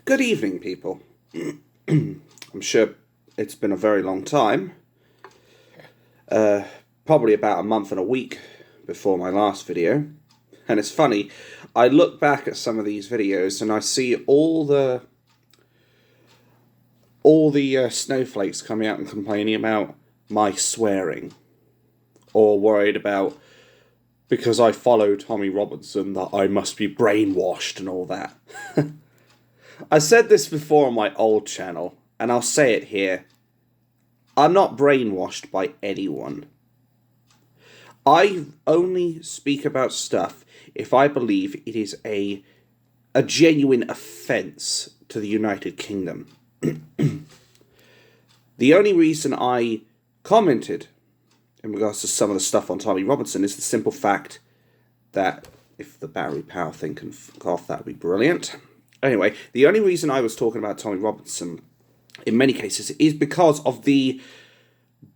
Good evening, people. I'm sure it's been a very long time. Probably about a month and a week before my last video. And it's funny, I look back at some of these videos and I see all the snowflakes coming out and complaining about my swearing. Or worried about, because I follow Tommy Robinson, that I must be brainwashed and all that. I said this before on my old channel, and I'll say it here. I'm not brainwashed by anyone. I only speak about stuff if I believe it is a genuine offence to the United Kingdom. The only reason I commented in regards to some of the stuff on Tommy Robinson is the simple fact that if the battery power thing can fuck off, that would be brilliant. Anyway, the only reason I was talking about Tommy Robinson in many cases is because of the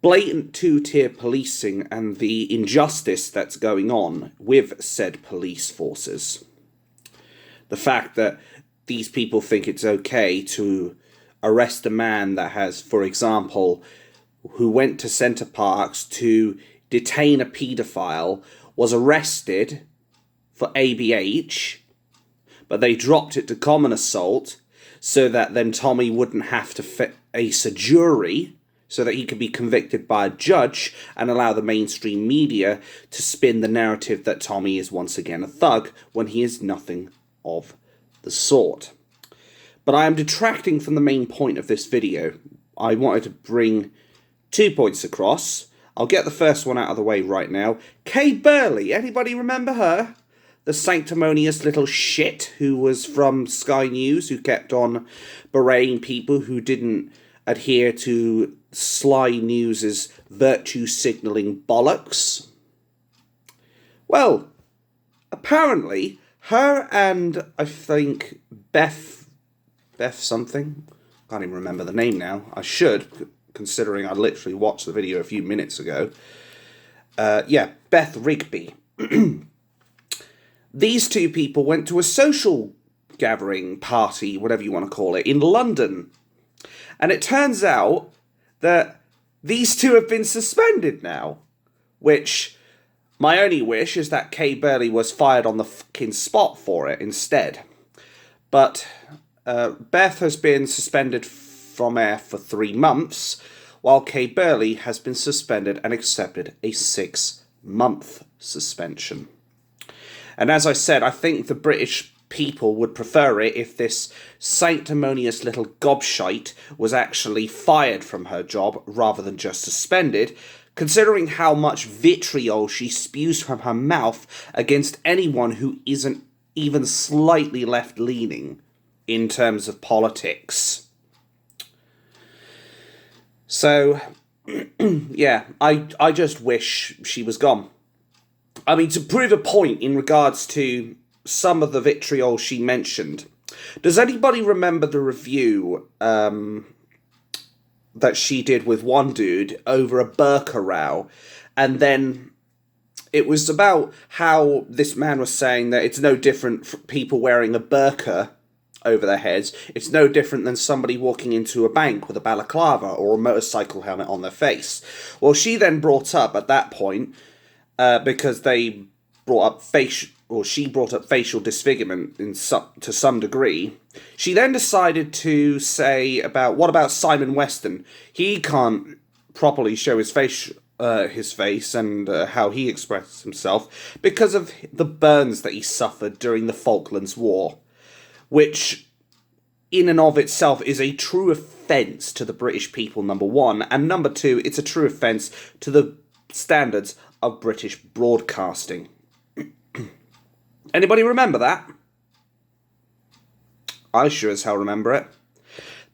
blatant two-tier policing and the injustice that's going on with said police forces. The fact that these people think it's okay to arrest a man that has, for example, who went to Centre Parks to detain a paedophile, was arrested for ABH, but they dropped it to common assault so that then Tommy wouldn't have to face a jury, so that he could be convicted by a judge and allow the mainstream media to spin the narrative that Tommy is once again a thug when he is nothing of the sort. But I am detracting from the main point of this video. I wanted to bring 2 points across. I'll get the first one out of the way right now. Burley, anybody remember her? The sanctimonious little shit who was from Sky News, who kept on berating people who didn't adhere to Slynews' virtue signalling bollocks. Well, apparently, her and I think Beth something, can't even remember the name now. I should, considering I literally watched the video a few minutes ago. Beth Rigby. These two people went to a social gathering, party, whatever you want to call it, in London. And it turns out that these two have been suspended now. Which, my only wish is that Kay Burley was fired on the fucking spot for it instead. But Beth has been suspended from air for 3 months, while Kay Burley has been suspended and accepted a 6-month suspension. And as I said, I think the British people would prefer it if this sanctimonious little gobshite was actually fired from her job rather than just suspended, considering how much vitriol she spews from her mouth against anyone who isn't even slightly left-leaning in terms of politics. So, yeah, I just wish she was gone. I mean, to prove a point in regards to some of the vitriol she mentioned, does anybody remember the review that she did with one dude over a burqa row? And then it was about how this man was saying that it's no different for people wearing a burqa over their heads. It's no different than somebody walking into a bank with a balaclava or a motorcycle helmet on their face. Well, she then brought up at that point, because they brought up she brought up facial disfigurement to some degree. She then decided to say what about Simon Weston? He can't properly show his face and how he expresses himself because of the burns that he suffered during the Falklands War, which in and of itself is a true offence to the British people, number one, and number two, it's a true offence to the standards of British broadcasting. Anybody remember that? I sure as hell remember it.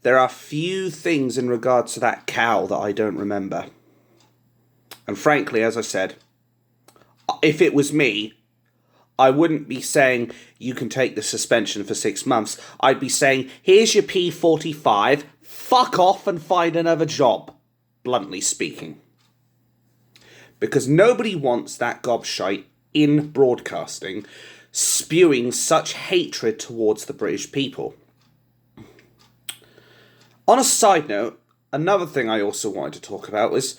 There are few things in regards to that cow that I don't remember. And frankly, as I said, if it was me, I wouldn't be saying you can take the suspension for 6 months. I'd be saying, here's your P45, fuck off and find another job, bluntly speaking. Because nobody wants that gobshite in broadcasting spewing such hatred towards the British people. On a side note, another thing I also wanted to talk about was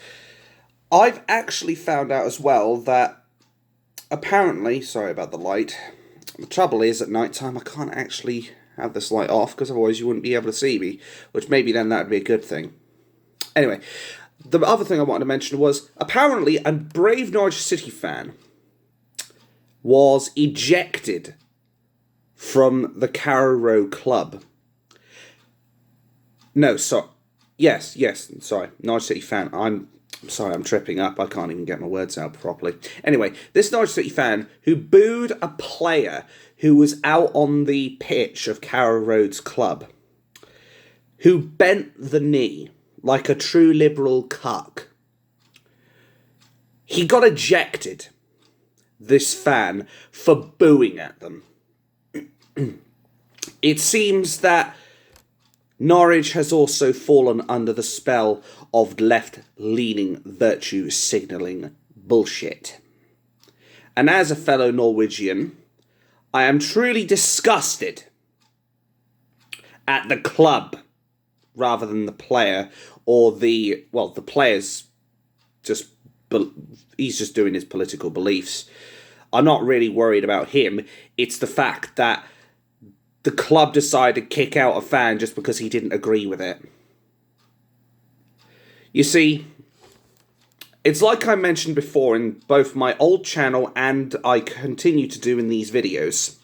I've actually found out as well that apparently, sorry about the light, the trouble is at night time I can't actually have this light off because otherwise you wouldn't be able to see me, which maybe then that would be a good thing. Anyway, the other thing I wanted to mention was apparently a brave Norwich City fan was ejected from the Carrow Row Club. No, sorry. Yes, sorry. Norwich City fan. I'm sorry, I'm tripping up. I can't even get my words out properly. Anyway, this Norwich City fan who booed a player who was out on the pitch of Carrow Road's club, who bent the knee like a true liberal cuck. He got ejected, this fan, for booing at them. It seems that Norwich has also fallen under the spell of left-leaning virtue signalling bullshit. And as a fellow Norwegian, I am truly disgusted at the club rather than the player, or the player's just, he's just doing his political beliefs. I'm not really worried about him. It's the fact that the club decided to kick out a fan just because he didn't agree with it. You see, it's like I mentioned before in both my old channel and I continue to do in these videos.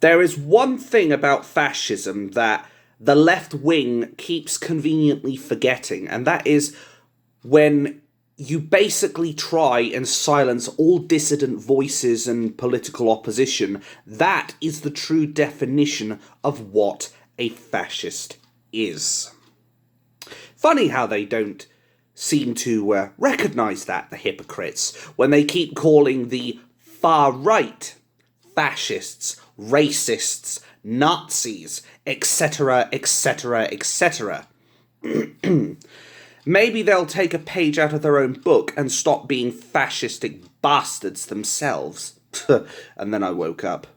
There is one thing about fascism that the left wing keeps conveniently forgetting, and that is when you basically try and silence all dissident voices and political opposition. That is the true definition of what a fascist is. Funny how they don't seem to recognise that, the hypocrites, when they keep calling the far right fascists, racists, Nazis, etc., etc., etc. Maybe they'll take a page out of their own book and stop being fascistic bastards themselves. And then I woke up.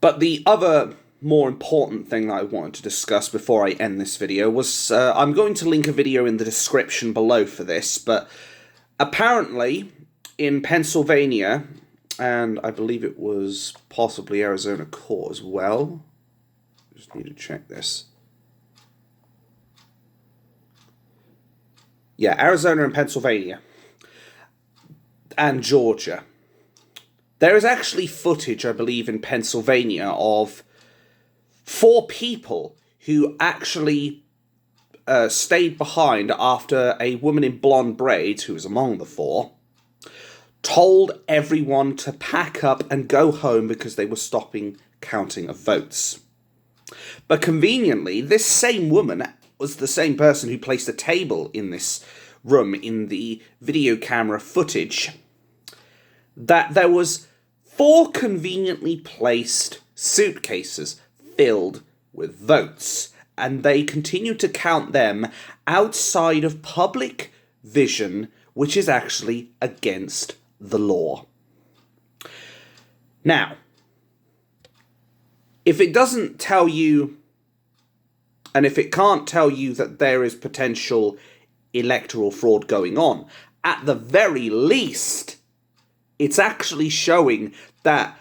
But the other more important thing that I wanted to discuss before I end this video was, I'm going to link a video in the description below for this, but apparently in Pennsylvania, and I believe it was possibly Arizona court as well. Just need to check this. Yeah, Arizona and Pennsylvania. And Georgia. There is actually footage, I believe, in Pennsylvania of 4 people who actually stayed behind after a woman in blonde braids, who was among the 4, told everyone to pack up and go home because they were stopping counting of votes. But conveniently, this same woman was the same person who placed a table in this room in the video camera footage, that there was 4 conveniently placed suitcases filled with votes, and they continued to count them outside of public vision, which is actually against the law. Now, if it doesn't tell you, and if it can't tell you that there is potential electoral fraud going on, at the very least, it's actually showing that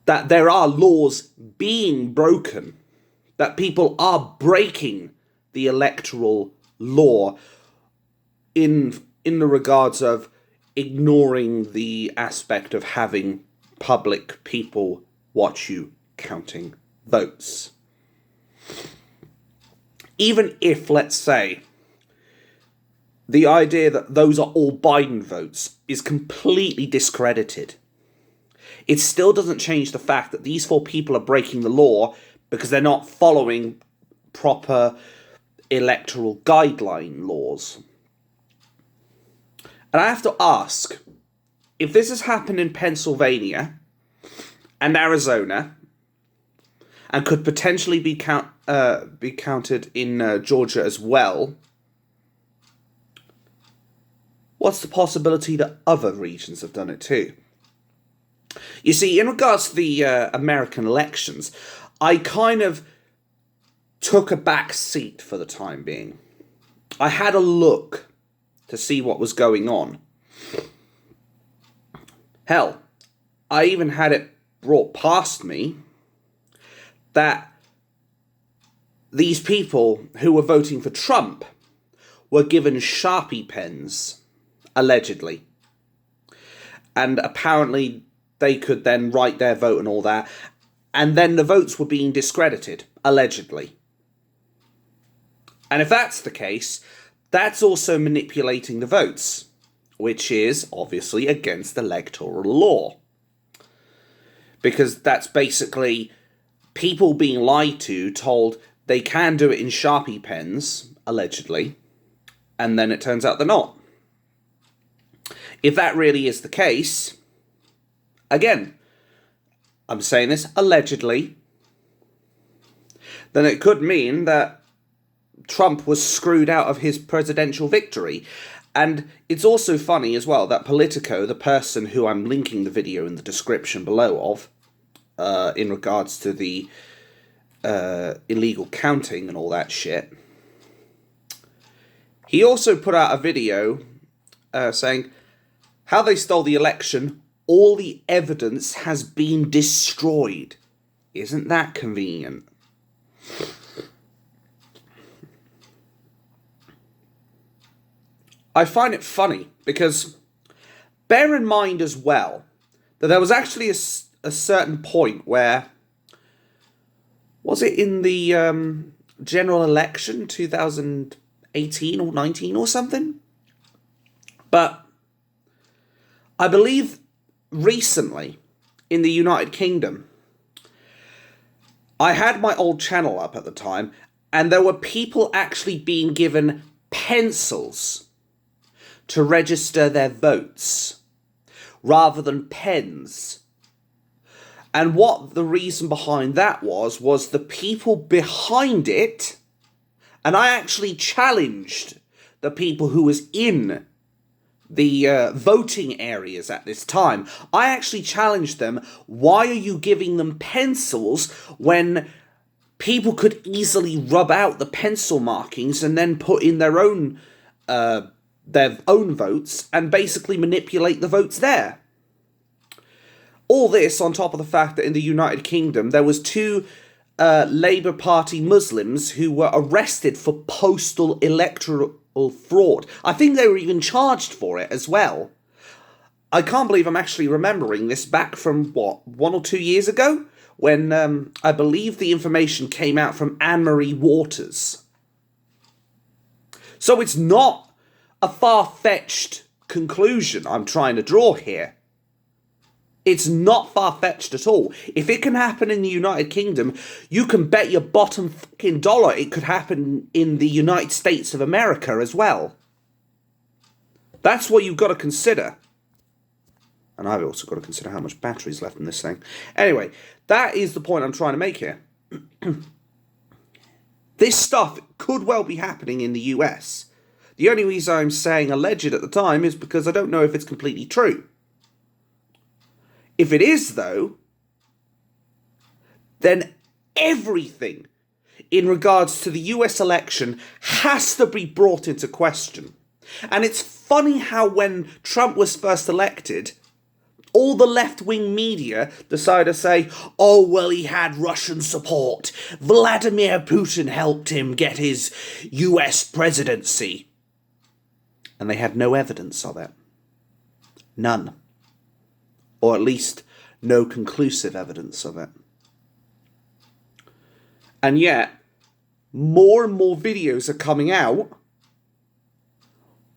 there are laws being broken, that people are breaking the electoral law in the regards of ignoring the aspect of having public people watch you counting votes. Even if, let's say, the idea that those are all Biden votes is completely discredited, it still doesn't change the fact that these 4 people are breaking the law because they're not following proper electoral guideline laws. And I have to ask, if this has happened in Pennsylvania and Arizona, and could potentially be counted in Georgia as well, what's the possibility that other regions have done it too? You see, in regards to the American elections, I kind of took a back seat for the time being. I had a look to see what was going on. Hell, I even had it brought past me that these people who were voting for Trump were given Sharpie pens, allegedly. And apparently they could then write their vote and all that. And then the votes were being discredited, allegedly. And if that's the case, that's also manipulating the votes, which is obviously against electoral law. Because that's basically people being lied to, told they can do it in Sharpie pens, allegedly, and then it turns out they're not. If that really is the case, again, I'm saying this allegedly, then it could mean that Trump was screwed out of his presidential victory. And it's also funny as well that Politico, the person who I'm linking the video in the description below of, in regards to the illegal counting and all that shit, he also put out a video saying how they stole the election, all the evidence has been destroyed. Isn't that convenient? I find it funny because bear in mind as well that there was actually a certain point where, was it in the general election 2018 or 19 or something? But I believe recently in the United Kingdom, I had my old channel up at the time, and there were people actually being given pencils to register their votes rather than pens. And what the reason behind that was the people behind it, and I actually challenged the people who was in the voting areas at this time. I actually challenged them, why are you giving them pencils when people could easily rub out the pencil markings and then put in their own votes and basically manipulate the votes there? All this on top of the fact that in the United Kingdom there was two Labour Party Muslims who were arrested for postal electoral fraud. I think they were even charged for it as well. I can't believe I'm actually remembering this back from, 1 or 2 years ago? When I believe the information came out from Anne-Marie Waters. So it's not a far-fetched conclusion I'm trying to draw here. It's not far-fetched at all. If it can happen in the United Kingdom, you can bet your bottom fucking dollar it could happen in the United States of America as well. That's what you've got to consider. And I've also got to consider how much battery's left in this thing. Anyway, that is the point I'm trying to make here. This stuff could well be happening in the US. The only reason I'm saying alleged at the time is because I don't know if it's completely true. If it is, though, then everything in regards to the US election has to be brought into question. And it's funny how when Trump was first elected, all the left-wing media decided to say, oh, well, he had Russian support. Vladimir Putin helped him get his US presidency. And they had no evidence of it. None. Or at least no conclusive evidence of it. And yet, more and more videos are coming out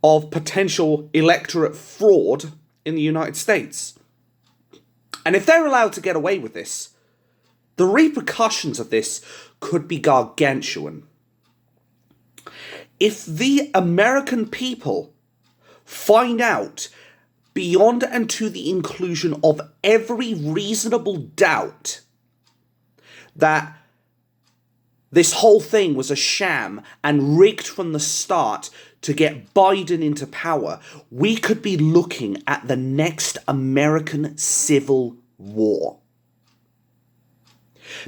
of potential electorate fraud in the United States. And if they're allowed to get away with this, the repercussions of this could be gargantuan. If the American people find out beyond and to the inclusion of every reasonable doubt that this whole thing was a sham and rigged from the start to get Biden into power, we could be looking at the next American Civil war.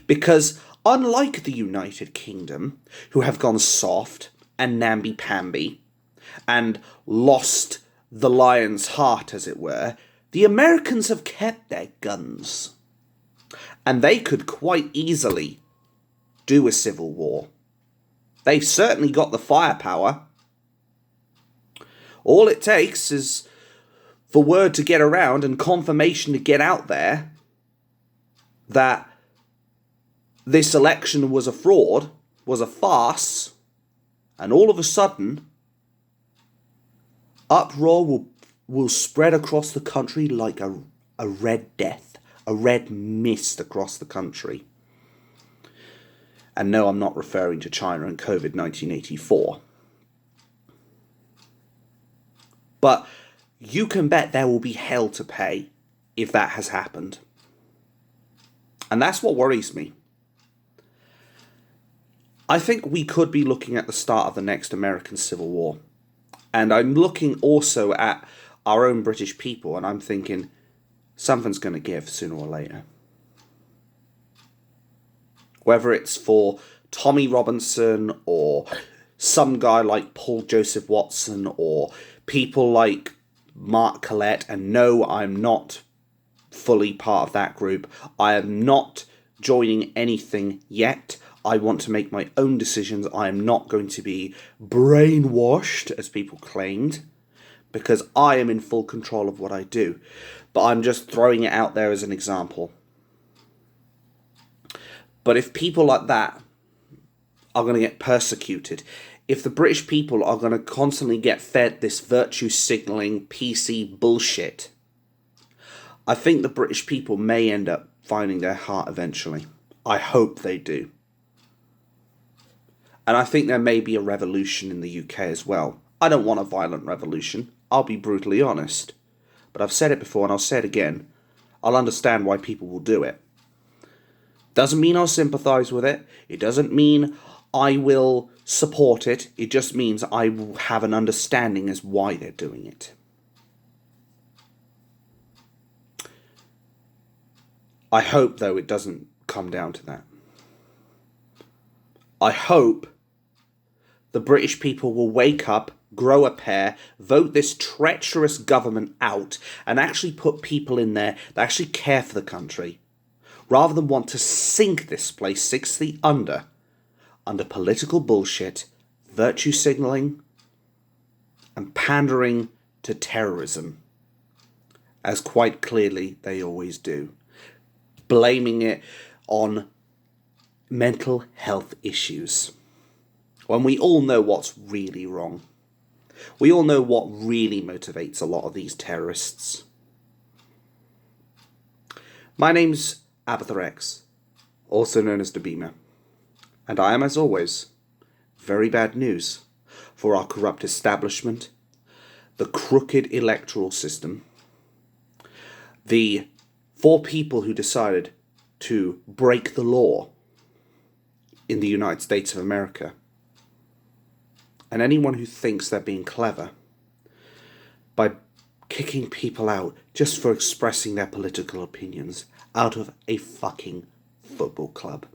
Because unlike the United Kingdom, who have gone soft and namby-pamby and lost the lion's heart, as it were, the Americans have kept their guns. And they could quite easily do a civil war. They've certainly got the firepower. All it takes is for word to get around and confirmation to get out there that this election was a fraud, was a farce, and all of a sudden, uproar will spread across the country like a red death, a red mist across the country. And no, I'm not referring to China and COVID 1984. But you can bet there will be hell to pay if that has happened. And that's what worries me. I think we could be looking at the start of the next American Civil War. And I'm looking also at our own British people, and I'm thinking something's going to give sooner or later. Whether it's for Tommy Robinson or some guy like Paul Joseph Watson or people like Mark Collette, and no, I'm not fully part of that group. I am not joining anything yet. I want to make my own decisions. I am not going to be brainwashed, as people claimed, because I am in full control of what I do. But I'm just throwing it out there as an example. But if people like that are going to get persecuted, if the British people are going to constantly get fed this virtue signalling PC bullshit, I think the British people may end up finding their heart eventually. I hope they do. And I think there may be a revolution in the UK as well. I don't want a violent revolution, I'll be brutally honest. But I've said it before and I'll say it again. I'll understand why people will do it. Doesn't mean I'll sympathise with it. It doesn't mean I will support it. It just means I will have an understanding as why they're doing it. I hope, though, it doesn't come down to that. I hope the British people will wake up, grow a pair, vote this treacherous government out, and actually put people in there that actually care for the country, rather than want to sink this place 6 feet under political bullshit, virtue signalling, and pandering to terrorism, as quite clearly they always do, blaming it on mental health issues, when we all know what's really wrong. We all know what really motivates a lot of these terrorists. My name's Abathur X, also known as Dabima, and I am, as always, very bad news for our corrupt establishment, the crooked electoral system, the 4 people who decided to break the law in the United States of America, and anyone who thinks they're being clever by kicking people out just for expressing their political opinions out of a fucking football club.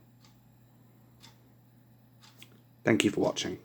Thank you for watching.